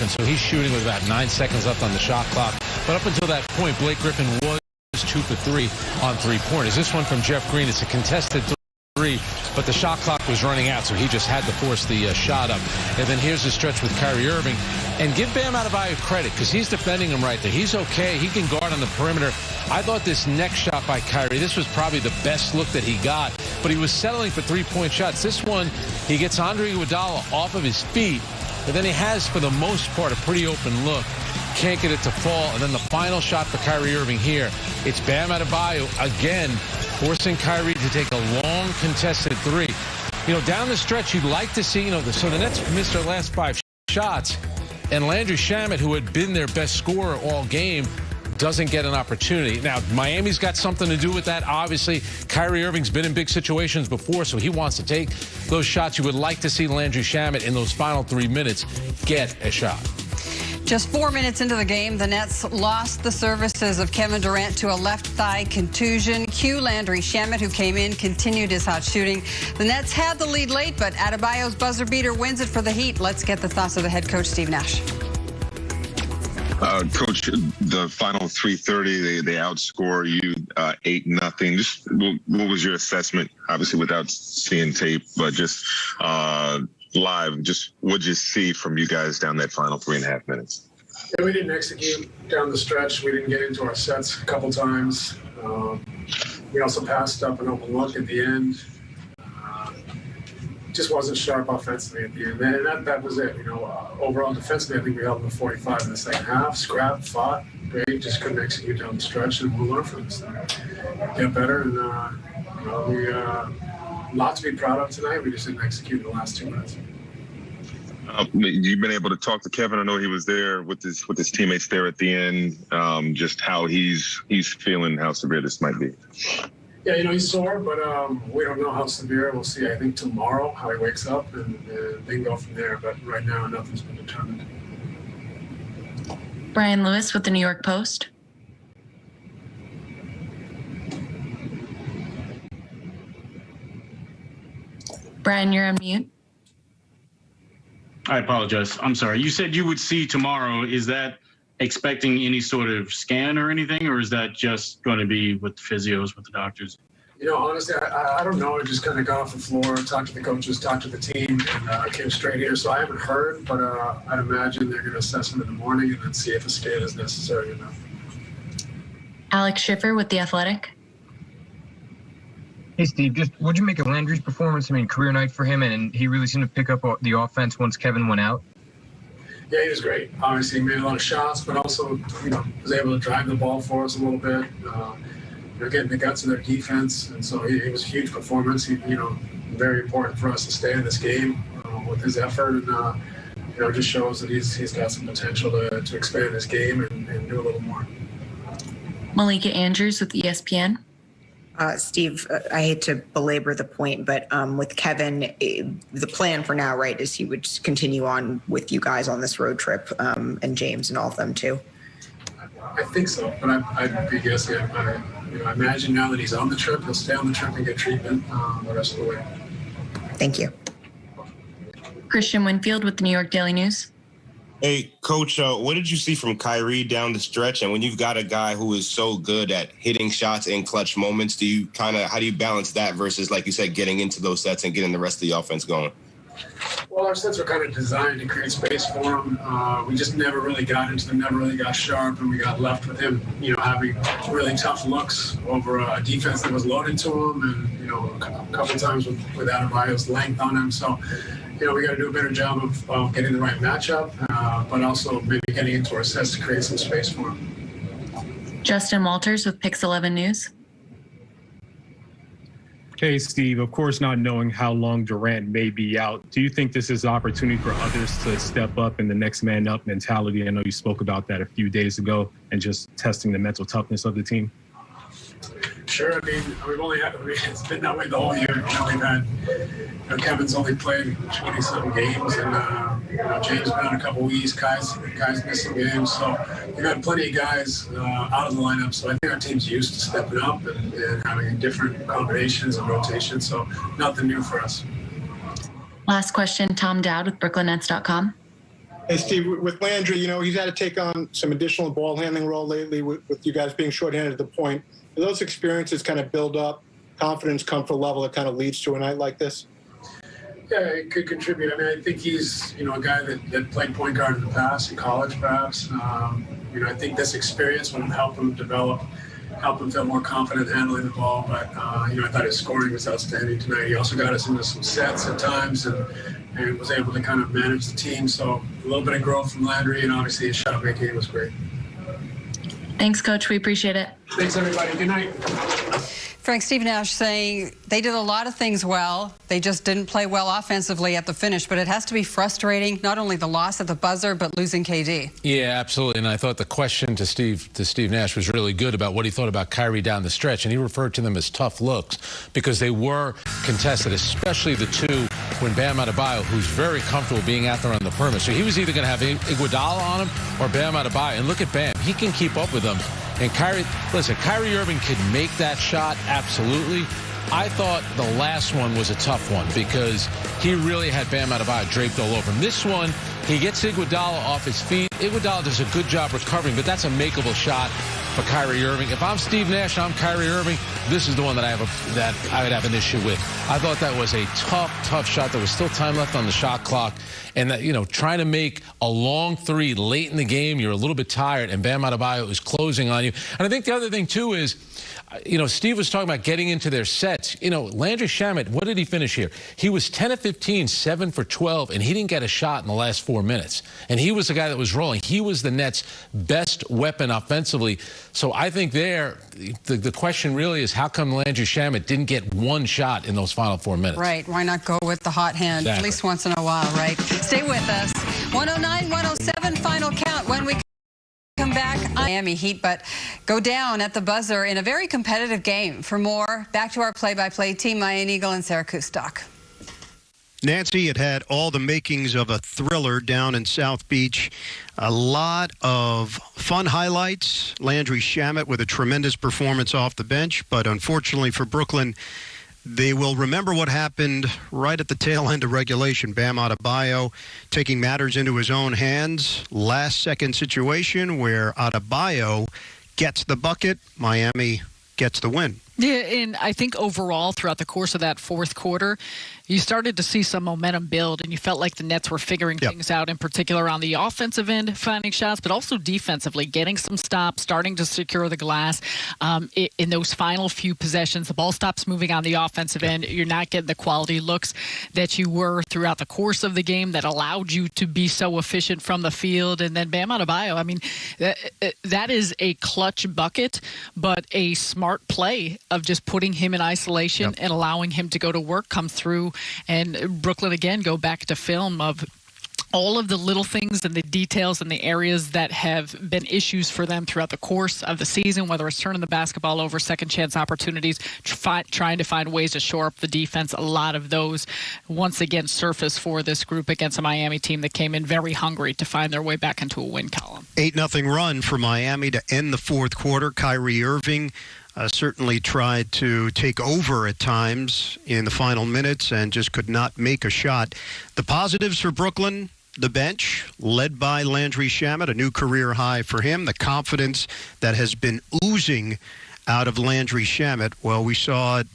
So he's shooting with about 9 seconds left on the shot clock. But up until that point, Blake Griffin was 2 for 3 on three-pointers. This one from Jeff Green, it's a contested three, but the shot clock was running out, so he just had to force the shot up. And then here's the stretch with Kyrie Irving. And give Bam Adebayo credit, because he's defending him right there. He's okay. He can guard on the perimeter. I thought this next shot by Kyrie, this was probably the best look that he got, but he was settling for three-point shots. This one, he gets Andre Iguodala off of his feet, but then he has, for the most part, a pretty open look. Can't get it to fall. And then the final shot for Kyrie Irving here. It's Bam Adebayo again, forcing Kyrie to take a long contested three. You know, down the stretch, you'd like to see, so the Nets missed their last 5 shots, and Landry Shamet, who had been their best scorer all game, doesn't get an opportunity. Now, Miami's got something to do with that. Obviously, Kyrie Irving's been in big situations before, so he wants to take those shots. You would like to see Landry Shamet in those final 3 minutes get a shot. Just 4 minutes into the game, the Nets lost the services of Kevin Durant to a left thigh contusion. Landry Shamet, who came in, continued his hot shooting. The Nets had the lead late, but Adebayo's buzzer beater wins it for the Heat. Let's get the thoughts of the head coach, Steve Nash. Coach, the final 3:30, they outscore you 8-0. Just what was your assessment? Obviously, without seeing tape, but just live. Just what'd you see from you guys down that final 3.5 minutes? Yeah, we didn't execute down the stretch. We didn't get into our sets a couple times. We also passed up an open look at the end. Just wasn't sharp offensively at the end. And that was it. Overall defensively, I think we held them to 45 in the second half. Scrapped, fought, great. Just couldn't execute down the stretch, and we'll learn from this thing. Get better, and we a lot to be proud of tonight. We just didn't execute in the last 2 minutes. You've been able to talk to Kevin. I know he was there with his teammates there at the end. Just how he's feeling, how severe this might be. Yeah, he's sore, but we don't know how severe. We'll see, I think, tomorrow how he wakes up, and they can go from there. But right now, nothing's been determined. Brian Lewis with the New York Post. Brian, you're on mute. I apologize. I'm sorry. You said you would see tomorrow. Is that expecting any sort of scan or anything, or is that just going to be with the physios, with the doctors? Honestly, I don't know. I just kind of got off the floor, talked to the coaches, talked to the team, and I came straight here. So I haven't heard, but I'd imagine they're going to assess him in the morning and then see if a scan is necessary or not. Alex Schiffer with The Athletic. Hey, Steve, just what'd you make of Landry's performance? I mean, career night for him, and he really seemed to pick up the offense once Kevin went out. Yeah, he was great. Obviously, he made a lot of shots, but also, was able to drive the ball for us a little bit. Getting the guts of their defense, and so it was a huge performance. Very important for us to stay in this game with his effort, and it just shows that he's got some potential to expand his game and do a little more. Malika Andrews with ESPN. Steve, I hate to belabor the point, but with Kevin, the plan for now, right, is he would continue on with you guys on this road trip, and James and all of them too? I think so, but I'd be guessing. I imagine now that he's on the trip, he'll stay on the trip and get treatment the rest of the way. Thank you. Christian Winfield with the New York Daily News. Hey, Coach, what did you see from Kyrie down the stretch? And when you've got a guy who is so good at hitting shots in clutch moments, how do you balance that versus, like you said, getting into those sets and getting the rest of the offense going? Well, our sets were kind of designed to create space for him. We just never really got into them, never really got sharp, and we got left with him, having really tough looks over a defense that was loaded to him, and, a couple times with Adebayo's length on him. So, we got to do a better job of getting the right matchup, but also maybe getting into our sets to create some space for him. Justin Walters with Pix 11 News. Hey, Steve, of course, not knowing how long Durant may be out, do you think this is an opportunity for others to step up in the next man up mentality? I know you spoke about that a few days ago and just testing the mental toughness of the team. Sure. I mean, it's been that way the whole year. We've had, Kevin's only played 20-something games, and James been on a couple weeks. Kai's missing games, so we've had plenty of guys out of the lineup. So I think our team's used to stepping up and having different combinations and rotations. So nothing new for us. Last question, Tom Dowd with BrooklynNets.com. Hey, Steve, with Landry, he's had to take on some additional ball handling role lately with you guys being shorthanded at the point. Do those experiences kind of build up confidence, comfort level that kind of leads to a night like this? Yeah, it could contribute. I mean, I think he's, a guy that played point guard in the past, in college perhaps. I think this experience would help him develop, help him feel more confident handling the ball. But, I thought his scoring was outstanding tonight. He also got us into some sets at times and was able to kind of manage the team. So a little bit of growth from Landry, and obviously his shot making was great. Thanks, Coach. We appreciate it. Thanks, everybody. Good night. Frank, Steve Nash saying they did a lot of things well. They just didn't play well offensively at the finish, but it has to be frustrating, not only the loss at the buzzer, but losing KD. Yeah, absolutely. And I thought the question to Steve Nash was really good about what he thought about Kyrie down the stretch. And he referred to them as tough looks because they were contested, especially the two when Bam Adebayo, who's very comfortable being out there on the perimeter. So he was either going to have Iguodala on him or Bam Adebayo. And look at Bam. He can keep up with them. And Kyrie Irving could make that shot, absolutely. I thought the last one was a tough one because he really had Bam Adebayo draped all over him. This one, he gets Iguodala off his feet. Iguodala does a good job recovering, but that's a makeable shot for Kyrie Irving. If I'm Steve Nash and I'm Kyrie Irving, this is the one that I would have an issue with. I thought that was a tough shot. There was still time left on the shot clock. And that, trying to make a long three late in the game, you're a little bit tired, and Bam Adebayo is closing on you. And I think the other thing, too, is, Steve was talking about getting into their sets. Landry Shamet, what did he finish here? He was 10 of 15, 7 for 12, and he didn't get a shot in the last 4 minutes. And he was the guy that was rolling. He was the Nets' best weapon offensively. So I think the question really is how come Landry Shamet didn't get one shot in those final 4 minutes? Right. Why not go with the hot hand at least once in a while, right? Stay with us. 109-107 final count when we come back. Miami Heat, but go down at the buzzer in a very competitive game. For more, back to our play-by-play team, Mayan Eagle and Sarah Kustok. Nancy, it had all the makings of a thriller down in South Beach. A lot of fun highlights. Landry Shamet with a tremendous performance off the bench, but unfortunately for Brooklyn, they will remember what happened right at the tail end of regulation. Bam Adebayo taking matters into his own hands. Last-second situation where Adebayo gets the bucket. Miami gets the win. Yeah, and I think overall throughout the course of that fourth quarter, you started to see some momentum build, and you felt like the Nets were figuring things out, in particular on the offensive end, finding shots, but also defensively, getting some stops, starting to secure the glass. In those final few possessions, the ball stops moving on the offensive end. You're not getting the quality looks that you were throughout the course of the game that allowed you to be so efficient from the field. And then Bam Adebayo, I mean, that is a clutch bucket, but a smart play of just putting him in isolation and allowing him to go to work, come through. And Brooklyn, again, go back to film of all of the little things and the details and the areas that have been issues for them throughout the course of the season, whether it's turning the basketball over, second chance opportunities, trying to find ways to shore up the defense. A lot of those, once again, surface for this group against a Miami team that came in very hungry to find their way back into a win column. 8-0 run for Miami to end the fourth quarter. Kyrie Irving certainly tried to take over at times in the final minutes and just could not make a shot. The positives for Brooklyn, the bench, led by Landry Shamet, a new career high for him. The confidence that has been oozing out of Landry Shamet, well, we saw it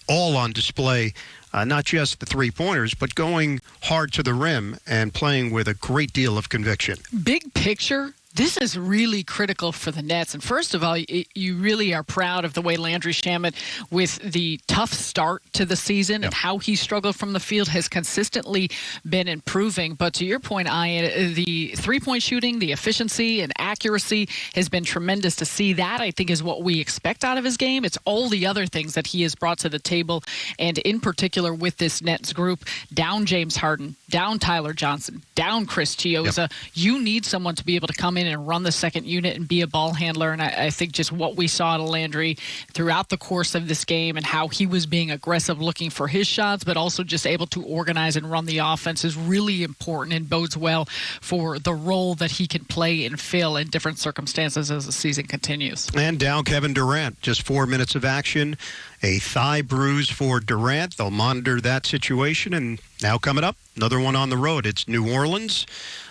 all on display, not just the three-pointers, but going hard to the rim and playing with a great deal of conviction. Big picture, this is really critical for the Nets. And first of all, you really are proud of the way Landry Shamet, with the tough start to the season and how he struggled from the field, has consistently been improving. But to your point, Ian, the three-point shooting, the efficiency and accuracy has been tremendous to see. That, I think, is what we expect out of his game. It's all the other things that he has brought to the table. And in particular with this Nets group, down James Harden, down Tyler Johnson, down Chris Chiozza. You need someone to be able to come in and run the second unit and be a ball handler. And I think just what we saw to Landry throughout the course of this game and how he was being aggressive looking for his shots, but also just able to organize and run the offense is really important and bodes well for the role that he can play and fill in different circumstances as the season continues. And down Kevin Durant, just 4 minutes of action. A thigh bruise for Durant. They'll monitor that situation. And now coming up, another one on the road. It's New Orleans.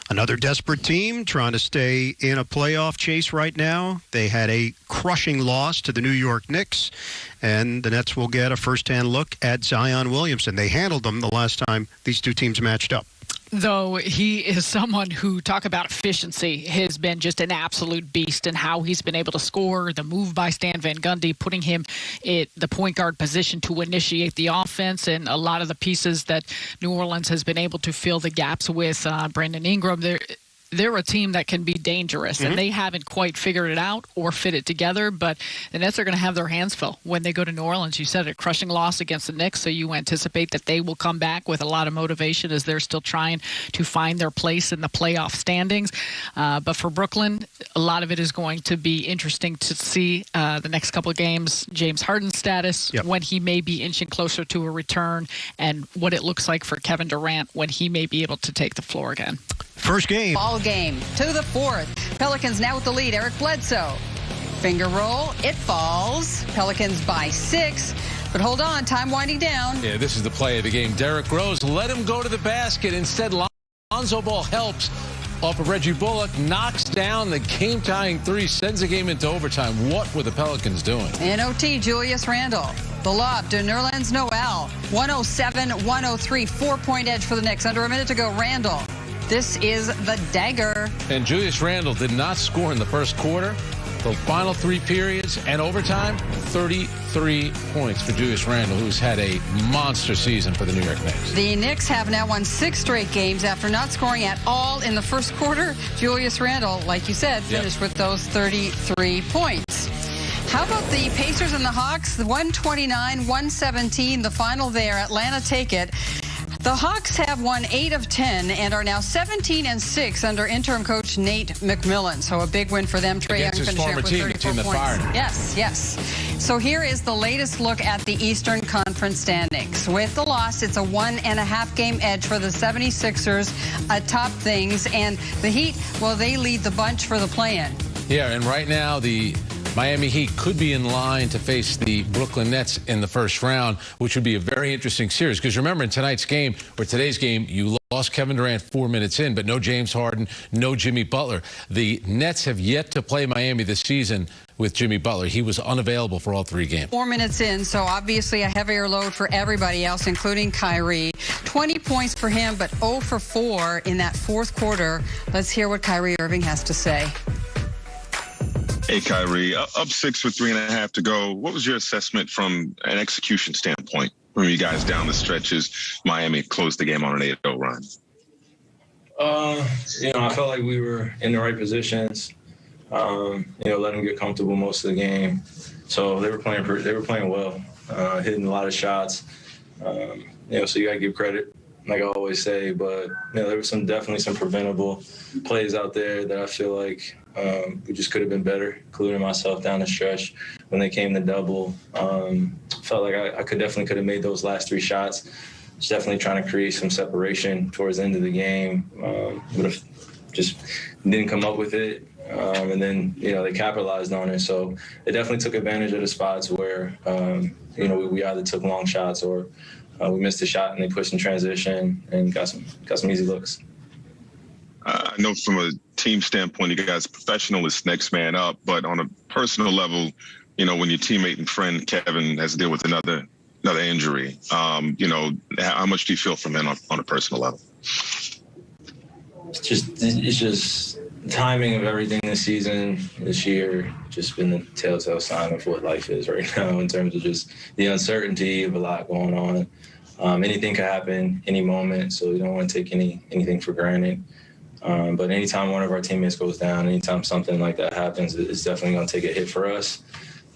Another desperate team trying to stay in a playoff chase right now. They had a crushing loss to the New York Knicks, and the Nets will get a first-hand look at Zion Williamson. They handled them the last time these two teams matched up. Though he is someone who, talk about efficiency, has been just an absolute beast in how he's been able to score. The move by Stan Van Gundy, putting him at the point guard position to initiate the offense, and a lot of the pieces that New Orleans has been able to fill the gaps with. Brandon Ingram, they're a team that can be dangerous, and they haven't quite figured it out or fit it together, but the Nets are going to have their hands full when they go to New Orleans. You said a crushing loss against the Knicks, so you anticipate that they will come back with a lot of motivation as they're still trying to find their place in the playoff standings. But for Brooklyn, a lot of it is going to be interesting to see the next couple of games, James Harden's status, when he may be inching closer to a return, and what it looks like for Kevin Durant when he may be able to take the floor again. First game. Ball game to the fourth. Pelicans now with the lead. Eric Bledsoe. Finger roll. It falls. Pelicans by 6. But hold on. Time winding down. Yeah, this is the play of the game. Derrick Rose let him go to the basket. Instead, Lonzo Ball helps off of Reggie Bullock. Knocks down the game-tying 3. Sends the game into overtime. What were the Pelicans doing? In OT, Julius Randle. The lob to Nerlens Noel. 107-103. 4-point edge for the Knicks. Under a minute to go. Randle. This is the dagger. And Julius Randle did not score in the first quarter. The final 3 periods and overtime, 33 points for Julius Randle, who's had a monster season for the New York Knicks. The Knicks have now won 6 straight games after not scoring at all in the first quarter. Julius Randle, like you said, finished with those 33 points. How about the Pacers and the Hawks? 129-117, the final there. Atlanta take it. The Hawks have won 8 of 10 and are now 17-6 under interim coach Nate McMillan. So a big win for them. Trae Young Against his former team, the team that fired him. Yes. So here is the latest look at the Eastern Conference standings. With the loss, it's a 1.5 game edge for the 76ers atop things. And the Heat, well, they lead the bunch for the play-in. Yeah, and right now the Miami Heat could be in line to face the Brooklyn Nets in the first round, which would be a very interesting series. Because remember, in today's game, you lost Kevin Durant 4 minutes in, but no James Harden, no Jimmy Butler. The Nets have yet to play Miami this season with Jimmy Butler. He was unavailable for all 3 games. 4 minutes in, so obviously a heavier load for everybody else, including Kyrie. 20 points for him, but 0 for 4 in that fourth quarter. Let's hear what Kyrie Irving has to say. Hey, Kyrie, up 6 with 3.5 to go. What was your assessment from an execution standpoint from you guys down the stretches? Miami closed the game on an 8-0 run. I felt like we were in the right positions. Let them get comfortable most of the game. So they were playing well, hitting a lot of shots. So you gotta give credit, like I always say. But there was definitely some preventable plays out there that I feel like we just could have been better, including myself down the stretch when they came to double. Felt like I could have made those last 3 shots. Just definitely trying to create some separation towards the end of the game. But just didn't come up with it. And then, they capitalized on it. So they definitely took advantage of the spots where, we either took long shots or we missed a shot and they pushed in transition and got some easy looks. I know from a team standpoint, you guys are professional, it's next man up. But on a personal level, when your teammate and friend Kevin has to deal with another injury, how much do you feel from him on a personal level? It's just timing of everything this year, just been the telltale sign of what life is right now in terms of just the uncertainty of a lot going on. Anything could happen any moment, so we don't want to take anything for granted. But anytime one of our teammates goes down, anytime something like that happens, it's definitely going to take a hit for us.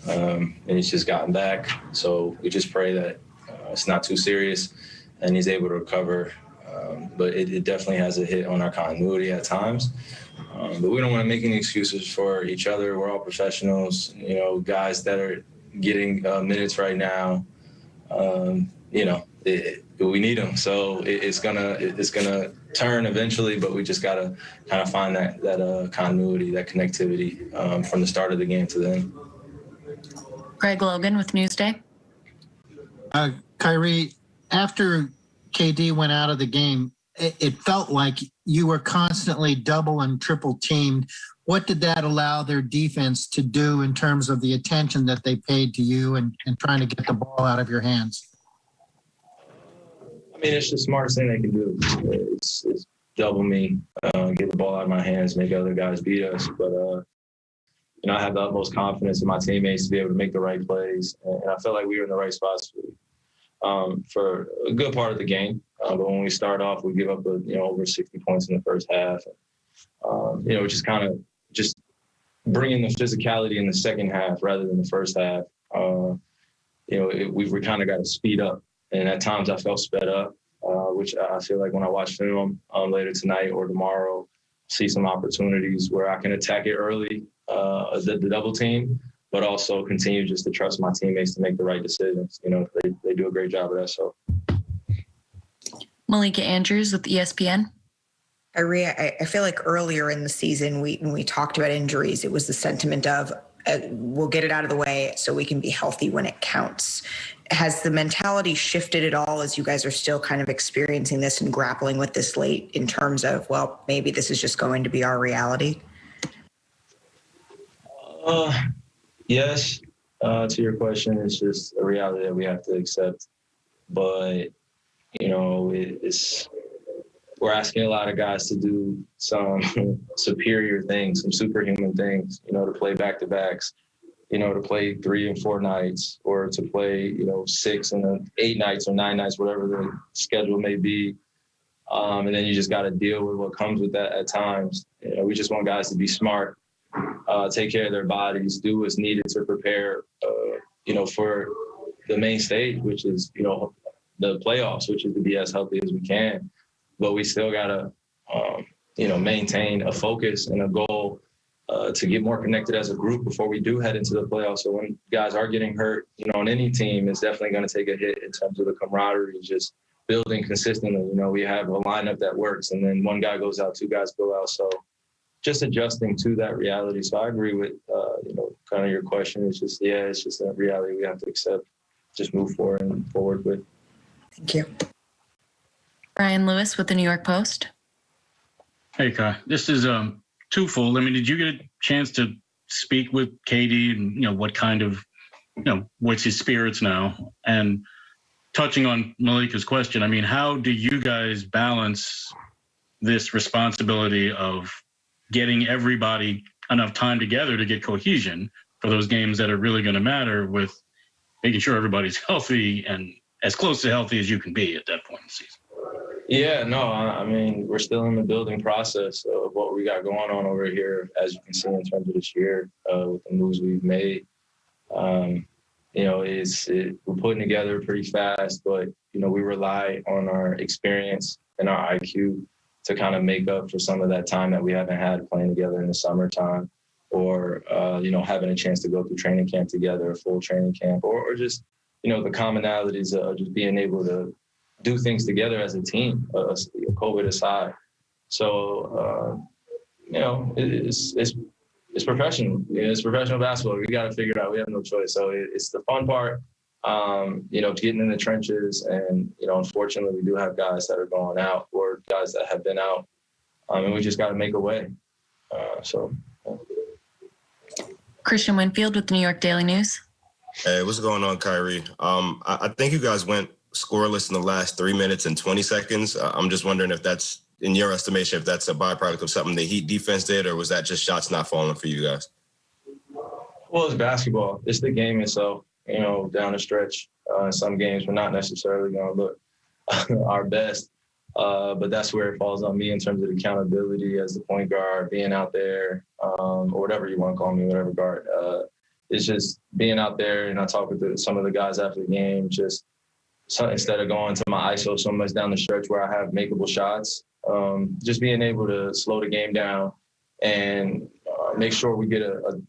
And he's just gotten back. So we just pray that it's not too serious and he's able to recover. But it definitely has a hit on our continuity at times. But we don't want to make any excuses for each other. We're all professionals, guys that are getting minutes right now. We need them. So it's gonna turn eventually, but we just gotta kind of find that continuity, that connectivity from the start of the game to the end. Greg Logan with Newsday. Kyrie, after KD went out of the game, it felt like you were constantly double and triple teamed. What did that allow their defense to do in terms of the attention that they paid to you and trying to get the ball out of your hands? I mean, it's the smartest thing they can do. It's double me, get the ball out of my hands, make other guys beat us. But, I have the utmost confidence in my teammates to be able to make the right plays. And I felt like we were in the right spots for a good part of the game. But when we start off, we give up, over 60 points in the first half. Just kind of just bringing the physicality in the second half rather than the first half. We kind of got to speed up. And at times I felt sped up, which I feel like when I watch film later tonight or tomorrow, see some opportunities where I can attack it early, the double team, but also continue just to trust my teammates to make the right decisions. They do a great job of that. So, Malika Andrews with ESPN. Kyrie, I feel like earlier in the season, when we talked about injuries, it was the sentiment of we'll get it out of the way so we can be healthy when it counts. Has the mentality shifted at all as you guys are still kind of experiencing this and grappling with this late in terms of, well, maybe this is just going to be our reality? Yes, to your question, it's just a reality that we have to accept. But, we're asking a lot of guys to do some superior things, some superhuman things, to play back-to-backs, to play 3 and 4 nights, or to play, 6 and 8 nights or 9 nights, whatever the schedule may be. And then you just got to deal with what comes with that at times. We just want guys to be smart, take care of their bodies, do what's needed to prepare, for the main stage, which is, the playoffs, which is to be as healthy as we can. But we still got to, maintain a focus and a goal to get more connected as a group before we do head into the playoffs. So when guys are getting hurt, on any team, it's definitely going to take a hit in terms of the camaraderie, just building consistently. We have a lineup that works, and then one guy goes out, 2 guys go out. So just adjusting to that reality. So I agree with, kind of your question. It's just a reality we have to accept, just move forward with. Thank you. Brian Lewis with the New York Post. Hey, Kai. This is twofold. I mean, did you get a chance to speak with KD and, what kind of, what's his spirits now? And touching on Malika's question, I mean, how do you guys balance this responsibility of getting everybody enough time together to get cohesion for those games that are really going to matter with making sure everybody's healthy and as close to healthy as you can be at that point in the season? Yeah, no, I mean, we're still in the building process of what we got going on over here, as you can see in terms of this year with the moves we've made. We're putting together pretty fast, but, we rely on our experience and our IQ to kind of make up for some of that time that we haven't had playing together in the summertime or, having a chance to go through training camp together, a full training camp, or just, the commonalities of just being able to do things together as a team, COVID aside. So, it's professional. It's professional basketball. We got to figure it out. We have no choice. So it's the fun part, getting in the trenches. And, unfortunately, we do have guys that are going out or guys that have been out. And we just got to make a way. Christian Winfield with the New York Daily News. Hey, what's going on, Kyrie? I think you guys went scoreless in the last 3 minutes and 20 seconds. I'm just wondering if that's, in your estimation, if that's a byproduct of something the Heat defense did, or was that just shots not falling for you guys? Well, it's basketball. It's the game itself. Down the stretch, some games we're not necessarily going to look our best. But that's where it falls on me in terms of accountability as the point guard, being out there, or whatever you want to call me, whatever guard. It's just being out there, and I talk with some of the guys after the game, just instead of going to my ISO so much down the stretch where I have makeable shots, just being able to slow the game down and make sure we get a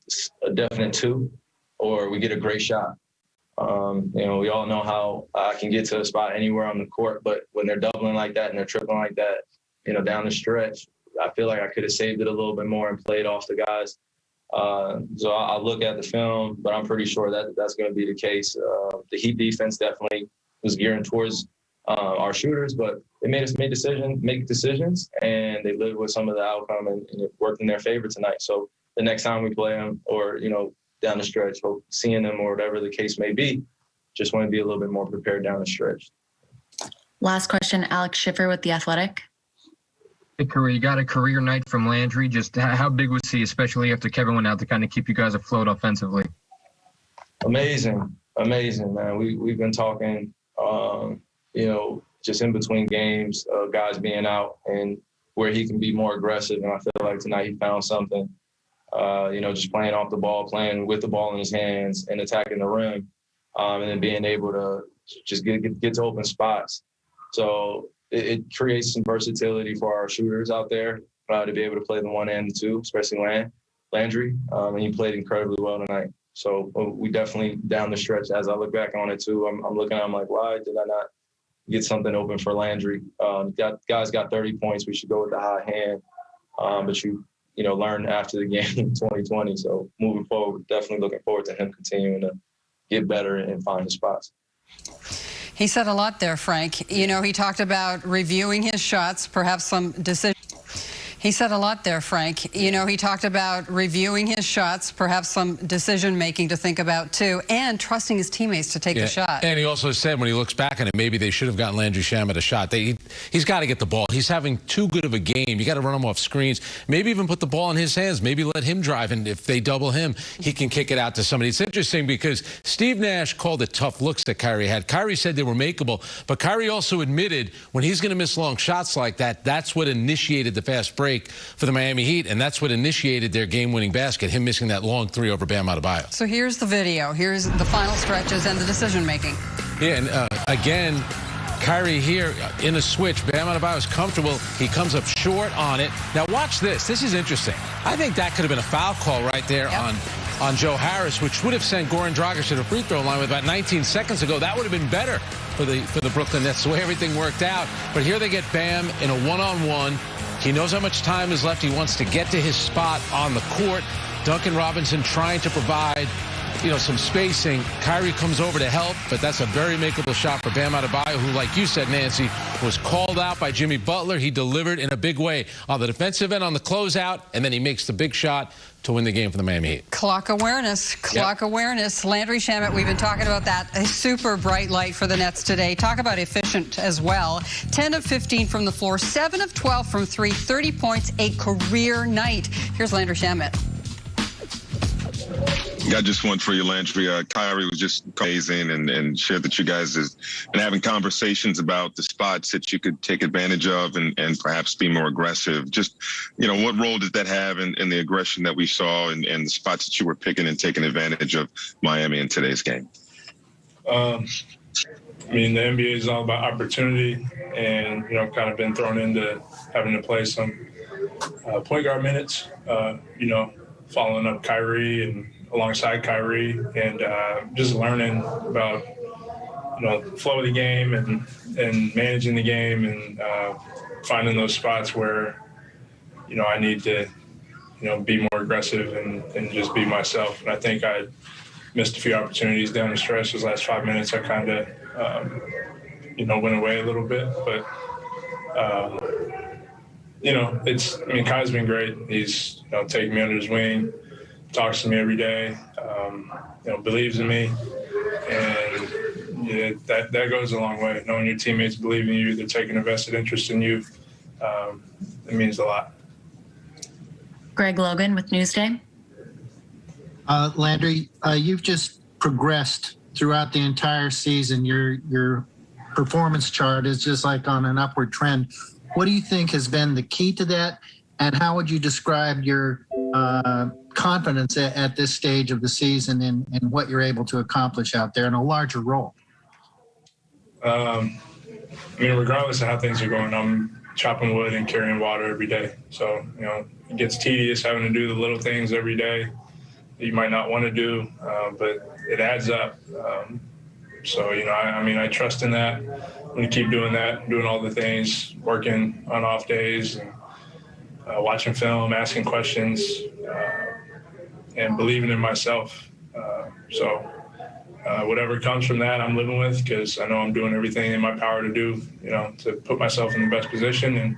definite 2 or we get a great shot. We all know how I can get to a spot anywhere on the court, but when they're doubling like that and they're tripling like that, down the stretch, I feel like I could have saved it a little bit more and played off the guys. So I'll look at the film, but I'm pretty sure that that's going to be the case. The Heat defense definitely was gearing towards our shooters, but they made us make decisions, and they lived with some of the outcome, and it worked in their favor tonight. So the next time we play them, or down the stretch, or seeing them, or whatever the case may be, just want to be a little bit more prepared down the stretch. Last question, Alex Schiffer with The Athletic. Hey, Curry, you got a career night from Landry. Just how big was he, especially after Kevin went out, to kind of keep you guys afloat offensively? Amazing, man. We've been talking, just in between games, guys being out and where he can be more aggressive. And I feel like tonight he found something, just playing off the ball, playing with the ball in his hands and attacking the rim, and then being able to just get to open spots. So it creates some versatility for our shooters out there to be able to play the one and the two, especially Landry. And he played incredibly well tonight. So we definitely, down the stretch, as I look back on it too, I'm like, why did I not get something open for Landry? Guys got 30 points. We should go with the high hand. But you learn after the game in 2020. So moving forward, definitely looking forward to him continuing to get better and find his spots. He said a lot there, Frank. He talked about reviewing his shots, perhaps some decisions. He said a lot there, Frank. He talked about reviewing his shots, perhaps some decision-making to think about, too, and trusting his teammates to take the shot. And he also said when he looks back on it, maybe they should have gotten Landry Shamet a shot. He's got to get the ball. He's having too good of a game. You got to run him off screens. Maybe even put the ball in his hands. Maybe let him drive, and if they double him, he can kick it out to somebody. It's interesting because Steve Nash called it tough looks that Kyrie had. Kyrie said they were makeable, but Kyrie also admitted when he's going to miss long shots like that, that's what initiated the fast break for the Miami Heat, and that's what initiated their game-winning basket, him missing that long three over Bam Adebayo. So here's the video. Here's the final stretches and the decision-making. Yeah, and again, Kyrie here in a switch. Bam Adebayo is comfortable. He comes up short on it. Now watch this. This is interesting. I think that could have been a foul call right there on Joe Harris, which would have sent Goran Dragic to the free throw line with about 19 seconds ago. That would have been better for the Brooklyn Nets, the way everything worked out. But here they get Bam in a one-on-one. He knows how much time is left. He wants to get to his spot on the court. Duncan Robinson trying to provide, some spacing. Kyrie comes over to help, but that's a very makeable shot for Bam Adebayo, who, like you said, Nancy, was called out by Jimmy Butler. He delivered in a big way on the defensive end on the closeout, and then he makes the big shot to win the game for the Miami Heat. Clock awareness. Landry Shamet, we've been talking about that. A super bright light for the Nets today. Talk about efficient as well. 10 of 15 from the floor, 7 of 12 from three, 30 points, a career night. Here's Landry Shamet. Got just one for you, Landry. Kyrie was just amazing and shared that you guys have been having conversations about the spots that you could take advantage of and perhaps be more aggressive. Just, what role did that have in the aggression that we saw and the spots that you were picking and taking advantage of Miami in today's game? The NBA is all about opportunity and, kind of been thrown into having to play some point guard minutes, following up Kyrie and alongside Kyrie and just learning about, the flow of the game and managing the game and finding those spots where, I need to, be more aggressive and just be myself. And I think I missed a few opportunities down the stretch. Those last 5 minutes, I kind of, went away a little bit. But, Kai's been great. He's, taking me under his wing, talks to me every day, believes in me. And that goes a long way. Knowing your teammates believe in you, they're taking a vested interest in you, it means a lot. Greg Logan with Newsday. Landry, you've just progressed throughout the entire season. Your performance chart is just like on an upward trend. What do you think has been the key to that? And how would you describe your confidence at this stage of the season and what you're able to accomplish out there in a larger role? Regardless of how things are going, I'm chopping wood and carrying water every day. So, it gets tedious having to do the little things every day that you might not want to do, but it adds up. I trust in that. I'm going to keep doing that, doing all the things, working on off days, and watching film, asking questions, and believing in myself. whatever comes from that, I'm living with, because I know I'm doing everything in my power to do, to put myself in the best position. And,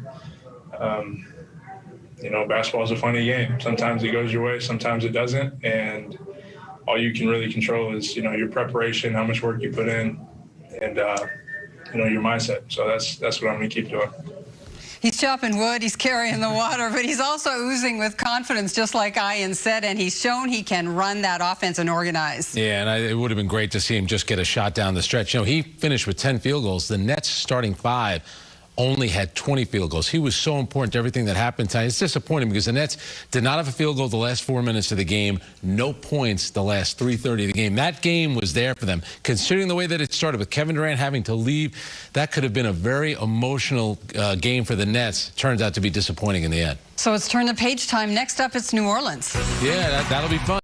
basketball is a funny game. Sometimes it goes your way, sometimes it doesn't. And all you can really control is, your preparation, how much work you put in, and, your mindset. So that's what I'm going to keep doing. He's chopping wood, he's carrying the water, but he's also oozing with confidence, just like Ian said, and he's shown he can run that offense and organize. Yeah, and it would have been great to see him just get a shot down the stretch. He finished with 10 field goals. The Nets starting 5 only had 20 field goals. He was so important to everything that happened tonight. It's disappointing because the Nets did not have a field goal the last 4 minutes of the game, no points the last 3:30 of the game. That game was there for them. Considering the way that it started with Kevin Durant having to leave, that could have been a very emotional game for the Nets. Turns out to be disappointing in the end. So it's turn the page time. Next up, it's New Orleans. Yeah, that'll be fun.